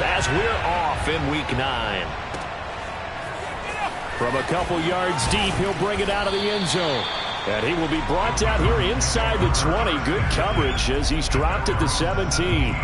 As we're off in week 9. From a couple yards deep, he'll bring it out of the end zone. And he will be brought down here inside the 20. Good coverage as he's dropped at the 17.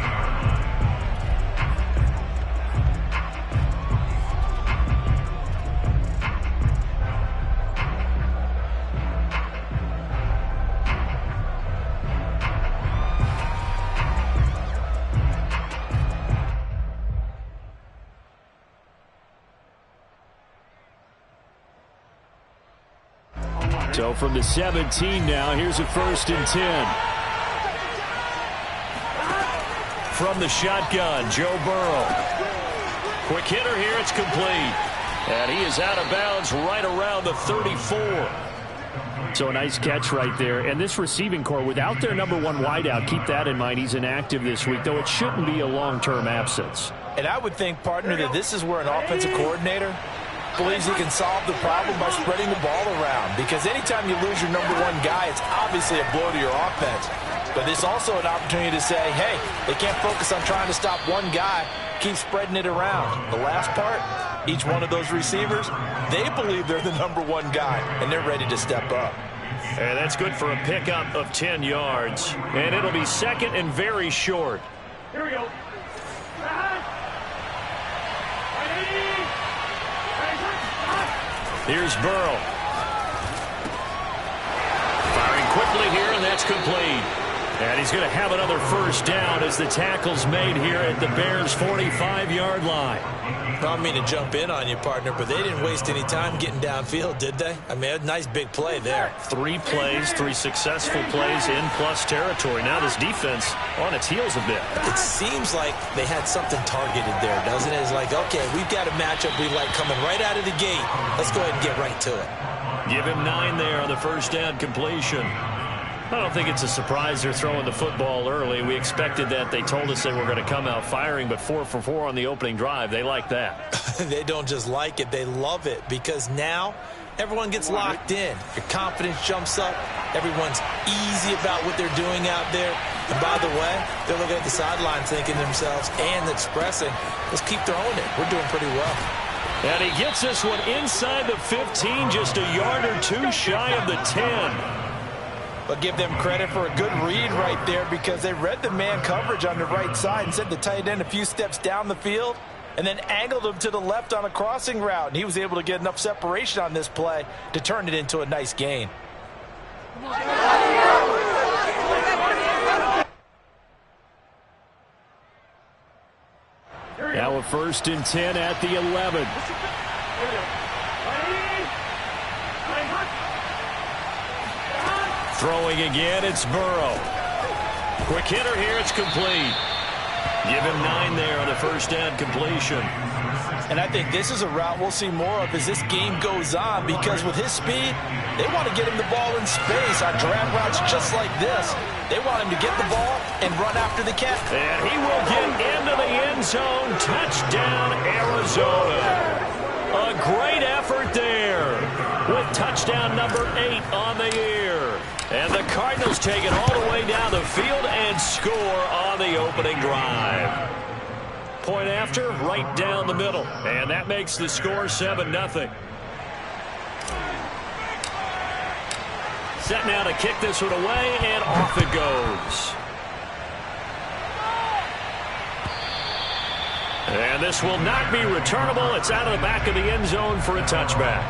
So from the 17 now, here's a 1st and 10. From the shotgun, Joe Burrow. Quick hitter here, it's complete. And he is out of bounds right around the 34. So a nice catch right there. And this receiving core, without their number 1 wideout, keep that in mind. He's inactive this week, though it shouldn't be a long-term absence. And I would think, partner, that this is where an offensive coordinator believes he can solve the problem by spreading the ball around. Because anytime you lose your number 1 guy, it's obviously a blow to your offense. But it's also an opportunity to say, hey, they can't focus on trying to stop one guy. Keep spreading it around. The last part, each one of those receivers, they believe they're the number 1 guy, and they're ready to step up. And that's good for a pickup of 10 yards. And it'll be 2nd and very short. Here we go. Here's Burrow. Firing quickly here, and that's complete. And he's going to have another 1st down as the tackle's made here at the Bears' 45-yard line. I don't mean to jump in on you, partner, but they didn't waste any time getting downfield, did they? I mean, a nice big play there. 3 plays, 3 successful plays in plus territory. Now this defense on its heels a bit. It seems like they had something targeted there, doesn't it? It's like, okay, we've got a matchup we like coming right out of the gate. Let's go ahead and get right to it. Give him 9 there on the 1st down completion. I don't think it's a surprise they're throwing the football early. We expected that. They told us they were going to come out firing, but 4 for 4 on the opening drive. They like that. They don't just like it. They love it because now everyone gets locked in. Your confidence jumps up. Everyone's easy about what they're doing out there. And by the way, they're looking at the sideline thinking to themselves and expressing, let's keep throwing it. We're doing pretty well. And he gets this one inside the 15, just a yard or 2 shy of the 10. But give them credit for a good read right there because they read the man coverage on the right side and sent the tight end a few steps down the field and then angled him to the left on a crossing route. And he was able to get enough separation on this play to turn it into a nice gain. Now a 1st and 10 at the 11. Throwing again, it's Burrow. Quick hitter here, it's complete. Give him 9 there on the 1st down completion. And I think this is a route we'll see more of as this game goes on because with his speed, they want to get him the ball in space on drag routes just like this. They want him to get the ball and run after the catch. And he will get into the end zone. Touchdown, Arizona. A great effort there with touchdown number 8 on the year. And the Cardinals take it all the way down the field and score on the opening drive. Point after, right down the middle. And that makes the score 7-0. Set now to kick this one away, and off it goes. And this will not be returnable. It's out of the back of the end zone for a touchback.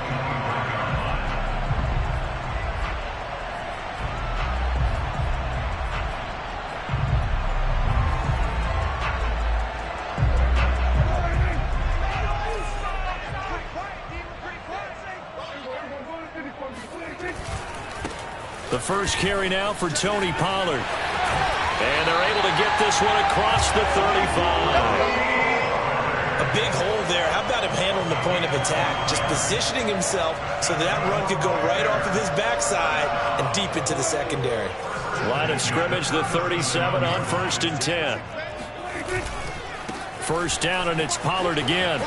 The first carry now for Tony Pollard. And they're able to get this one across the 35. A big hole there. How about him handling the point of attack? Just positioning himself so that run could go right off of his backside and deep into the secondary. Line of scrimmage, the 37 on 1st and 10. 1st down, and it's Pollard again.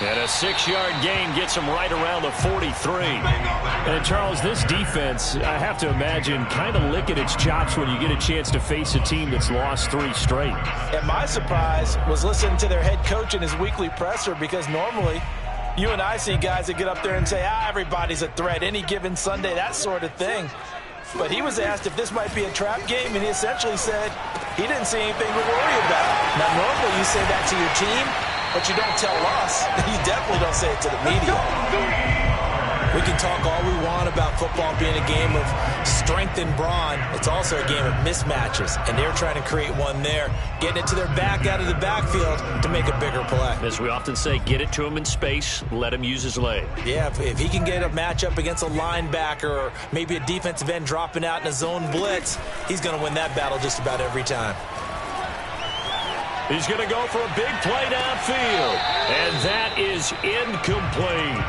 And a 6-yard gain gets him right around the 43. And Charles, this defense, I have to imagine, kind of licking its chops when you get a chance to face a team that's lost 3 straight. And my surprise was listening to their head coach in his weekly presser, because normally you and I see guys that get up there and say, everybody's a threat, any given Sunday, that sort of thing. But he was asked if this might be a trap game, and he essentially said he didn't see anything to worry about. Now, normally you say that to your team, but you don't tell us. You definitely don't say it to the media. We can talk all we want about football being a game of strength and brawn. It's also a game of mismatches, and they're trying to create one there, getting it to their back out of the backfield to make a bigger play. As we often say, get it to him in space, let him use his leg. Yeah, if he can get a matchup against a linebacker or maybe a defensive end dropping out in a zone blitz, he's going to win that battle just about every time. He's going to go for a big play downfield, and that is incomplete.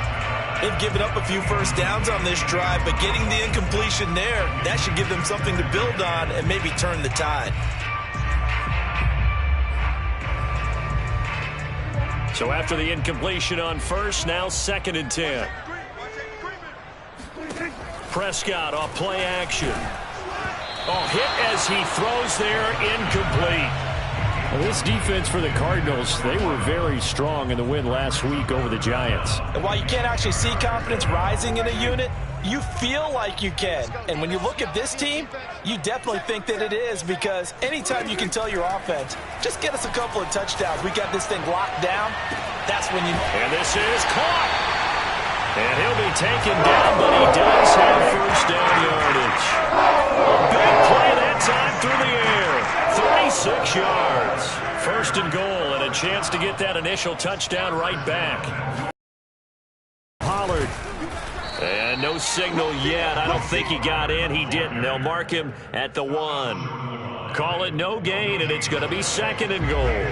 They've given up a few first downs on this drive, but getting the incompletion there, that should give them something to build on and maybe turn the tide. So after the incompletion on first, now 2nd and 10. Prescott off play action. Oh, hit as he throws there, incomplete. Well, this defense for the Cardinals, they were very strong in the win last week over the Giants. And while you can't actually see confidence rising in a unit, you feel like you can. And when you look at this team, you definitely think that it is, because anytime you can tell your offense, just get us a couple of touchdowns, we got this thing locked down, that's when you... And this is caught. And he'll be taken down, but he does have first down yardage. Big play that time through the air. 36 yards. 1st and goal, and a chance to get that initial touchdown right back. Pollard. And no signal yet. I don't think he got in. He didn't. They'll mark him at the 1. Call it no gain, and it's going to be 2nd and goal.